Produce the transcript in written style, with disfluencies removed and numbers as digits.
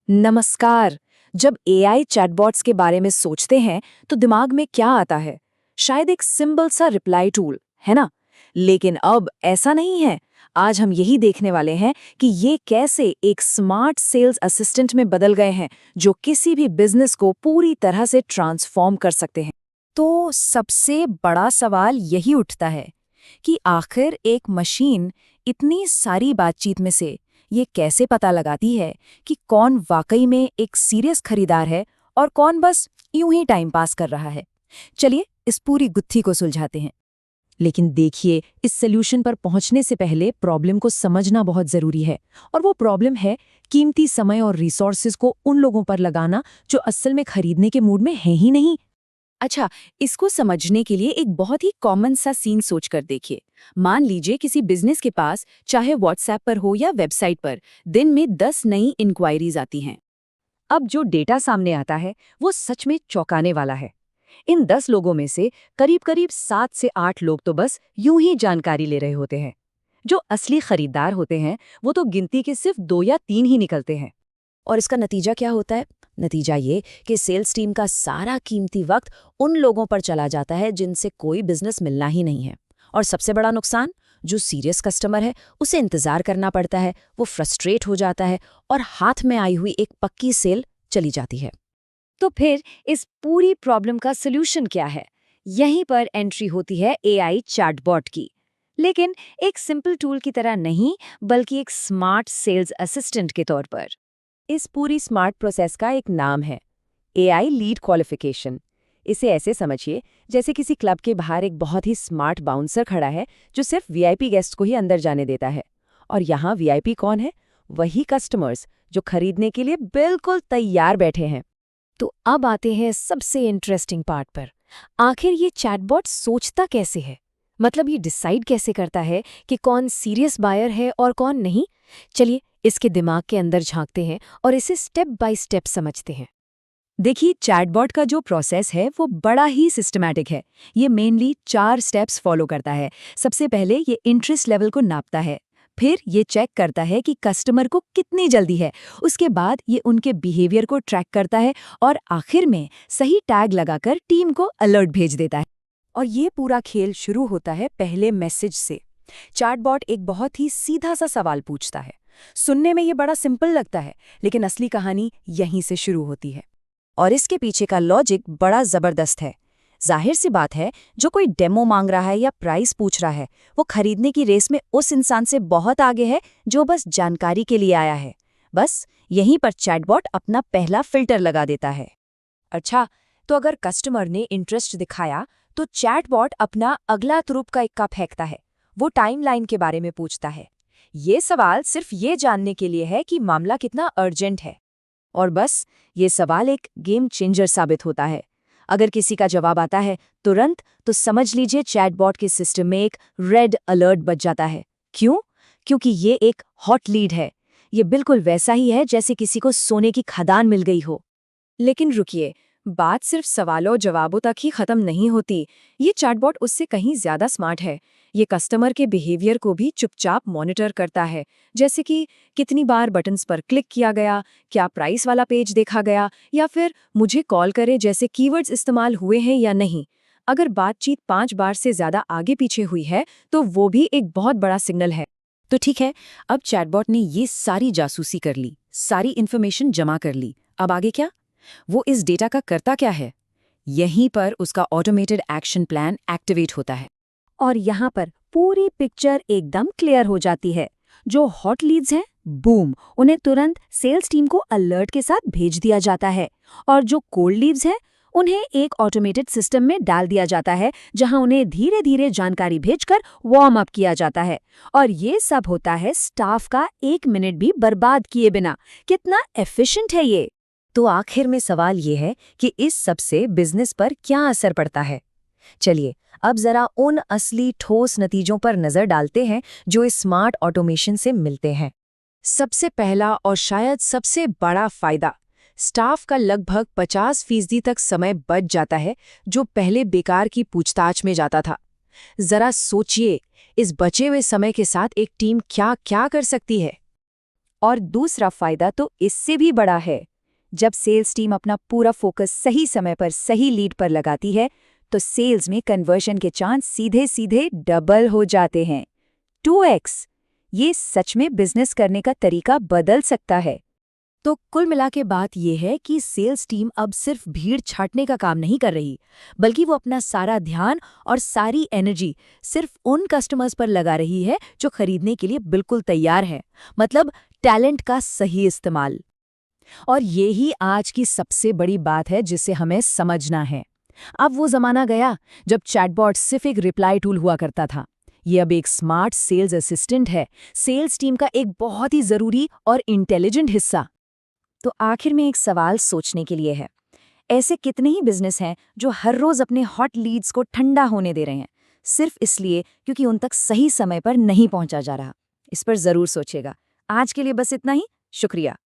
नमस्कार। जब AI chatbots के बारे में सोचते हैं तो दिमाग में क्या आता है? शायद एक सिंपल सा रिप्लाई टूल, है ना? लेकिन अब ऐसा नहीं है। आज हम यही देखने वाले हैं कि ये कैसे एक स्मार्ट सेल्स असिस्टेंट में बदल गए हैं, जो किसी भी बिजनेस को पूरी तरह से ट्रांसफॉर्म कर सकते हैं। तो सबसे बड़ा सवाल यही उठता है कि आखिर एक मशीन इतनी सारी बातचीत में से ये कैसे पता लगाती है कि कौन वाकई में एक सीरियस खरीदार है और कौन बस यूं ही टाइम पास कर रहा है। चलिए इस पूरी गुत्थी को सुलझाते हैं। लेकिन देखिए, इस सॉल्यूशन पर पहुंचने से पहले प्रॉब्लम को समझना बहुत जरूरी है। और वो प्रॉब्लम है कीमती समय और रिसोर्सेज को उन लोगों पर लगाना जो असल में खरीदने के मूड में है ही नहीं। अच्छा, इसको समझने के लिए एक बहुत ही कॉमन सा सीन सोचकर देखिए। मान लीजिए किसी बिजनेस के पास, चाहे व्हाट्सएप पर हो या वेबसाइट पर, दिन में 10 नई इंक्वायरीज आती हैं। अब जो डेटा सामने आता है वो सच में चौंकाने वाला है। इन 10 लोगों में से करीब करीब 7 से 8 लोग तो बस यूं ही जानकारी ले रहे होते हैं। जो असली खरीदार होते हैं वो तो गिनती के सिर्फ 2 या 3 ही निकलते हैं। और इसका नतीजा क्या होता है? नतीजा ये कि सेल्स टीम का सारा कीमती वक्त उन लोगों पर चला जाता है जिनसे कोई बिजनेस मिलना ही नहीं है। और सबसे बड़ा नुकसान, जो सीरियस कस्टमर है उसे इंतजार करना पड़ता है, वो फ्रस्ट्रेट हो जाता है और हाथ में आई हुई एक पक्की सेल चली जाती है। तो फिर इस पूरी प्रॉब्लम का सॉल्यूशन क्या है? यहीं पर एंट्री होती है एआई चैटबॉट की। लेकिन एक सिंपल टूल की तरह नहीं, बल्कि एक स्मार्ट सेल्स असिस्टेंट के तौर पर। इस पूरी स्मार्ट प्रोसेस का एक नाम है एआई लीड क्वालिफिकेशन। इसे ऐसे समझिए जैसे किसी क्लब के बाहर एक बहुत ही स्मार्ट बाउंसर खड़ा है जो सिर्फ वीआईपी गेस्ट को ही अंदर जाने देता है। और यहाँ वीआईपी कौन है? वही कस्टमर्स जो खरीदने के लिए बिल्कुल तैयार बैठे हैं। तो अब आते हैं सबसे इंटरेस्टिंग पार्ट पर। आखिर ये चैटबॉट सोचता कैसे है? मतलब ये डिसाइड कैसे करता है कि कौन सीरियस बायर है और कौन नहीं? चलिए इसके दिमाग के अंदर झांकते हैं और इसे स्टेप बाय स्टेप समझते हैं। देखिए, चैटबॉट का जो प्रोसेस है वो बड़ा ही सिस्टमैटिक है। ये मेनली 4 स्टेप्स फॉलो करता है। सबसे पहले ये इंटरेस्ट लेवल को नापता है। फिर ये चेक करता है कि कस्टमर को कितनी जल्दी है। उसके बाद ये उनके बिहेवियर को ट्रैक करता है और आखिर में सही टैग लगाकर टीम को अलर्ट भेज देता है। और ये पूरा खेल शुरू होता है पहले मैसेज से। चैटबॉट एक बहुत ही सीधा सा सवाल पूछता है। सुनने में ये बड़ा सिंपल लगता है, लेकिन असली कहानी यहीं से शुरू होती है। और इसके पीछे का लॉजिक बड़ा जबरदस्त है। जाहिर सी बात है, जो कोई डेमो मांग रहा है या प्राइस पूछ रहा है, वो खरीदने की रेस में उस इंसान से बहुत आगे है जो बस जानकारी के लिए आया है। बस यहीं पर चैटबॉट अपना पहला फिल्टर लगा देता है। अच्छा, तो अगर कस्टमर ने इंटरेस्ट दिखाया तो चैटबॉट अपना अगला तुरुप का इक्का फेंकता है। वो टाइमलाइन के बारे में पूछता है। ये सवाल सिर्फ ये जानने के लिए है कि मामला कितना अर्जेंट है। और बस ये सवाल एक गेम चेंजर साबित होता है। अगर किसी का जवाब आता है तुरंत, तो समझ लीजिए चैटबॉट के सिस्टम में एक रेड अलर्ट बज जाता है। क्यों? क्योंकि ये एक हॉट लीड है। ये बिल्कुल वैसा ही है जैसे किसी को सोने की खदान मिल गई हो। लेकिन रुकिए, बात सिर्फ सवालों जवाबों तक ही खत्म नहीं होती। ये चैटबॉट उससे कहीं ज्यादा स्मार्ट है। ये कस्टमर के बिहेवियर को भी चुपचाप मॉनिटर करता है, जैसे कि कितनी बार बटन्स पर क्लिक किया गया, क्या प्राइस वाला पेज देखा गया, या फिर मुझे कॉल करे जैसे कीवर्ड्स इस्तेमाल हुए हैं या नहीं। अगर बातचीत 5 बार से ज्यादा आगे पीछे हुई है तो वो भी एक बहुत बड़ा सिग्नल है। तो ठीक है, अब चैटबॉट ने ये सारी जासूसी कर ली, सारी इन्फॉर्मेशन जमा कर ली। अब आगे क्या? वो इस डेटा का करता क्या है? यहीं पर उसका ऑटोमेटेड एक्शन प्लान एक्टिवेट होता है। और यहाँ पर पूरी पिक्चर एकदम क्लियर हो जाती है। जो हॉट लीड्स हैं, बूम, उन्हें तुरंत सेल्स टीम को अलर्ट के साथ भेज दिया जाता है। और जो कोल्ड लीड्स हैं, उन्हें एक ऑटोमेटेड सिस्टम में डाल दिया जाता है, जहां उन्हें धीरे धीरे जानकारी भेजकर वार्म अप किया जाता है। और ये सब होता है स्टाफ का 1 मिनट भी बर्बाद किए बिना। कितना एफिशिएंट है ये! तो आखिर में सवाल ये है कि इस सब से बिजनेस पर क्या असर पड़ता है। चलिए अब जरा उन असली ठोस नतीजों पर नजर डालते हैं जो इस स्मार्ट ऑटोमेशन से मिलते हैं। सबसे पहला और शायद सबसे बड़ा फायदा, स्टाफ का लगभग 50% तक समय बच जाता है, जो पहले बेकार की पूछताछ में जाता था। जरा सोचिए, इस बचे हुए समय के साथ एक टीम क्या क्या कर सकती है। और दूसरा फायदा तो इससे भी बड़ा है। जब सेल्स टीम अपना पूरा फोकस सही समय पर सही लीड पर लगाती है तो सेल्स में कन्वर्जन के चांस सीधे सीधे डबल हो जाते हैं। 2x। ये सच में बिजनेस करने का तरीका बदल सकता है। तो कुल मिला के बात यह है कि सेल्स टीम अब सिर्फ भीड़ छाटने का काम नहीं कर रही, बल्कि वो अपना सारा ध्यान और सारी एनर्जी सिर्फ उन कस्टमर्स पर लगा रही है जो खरीदने के लिए बिल्कुल तैयार है। मतलब टैलेंट का सही इस्तेमाल। और ये ही आज की सबसे बड़ी बात है जिसे हमें समझना है। अब वो जमाना गया जब चैटबॉट सिर्फ एक रिप्लाई टूल हुआ करता था। ये अब एक स्मार्ट सेल्स असिस्टेंट है, सेल्स टीम का एक बहुत ही जरूरी और इंटेलिजेंट हिस्सा। तो आखिर में एक सवाल सोचने के लिए है, ऐसे कितने ही बिजनेस हैं जो हर रोज अपने हॉट लीड्स को ठंडा होने दे रहे हैं, सिर्फ इसलिए क्योंकि उन तक सही समय पर नहीं पहुंचा जा रहा। इस पर जरूर सोचिएगा। आज के लिए बस इतना ही। शुक्रिया।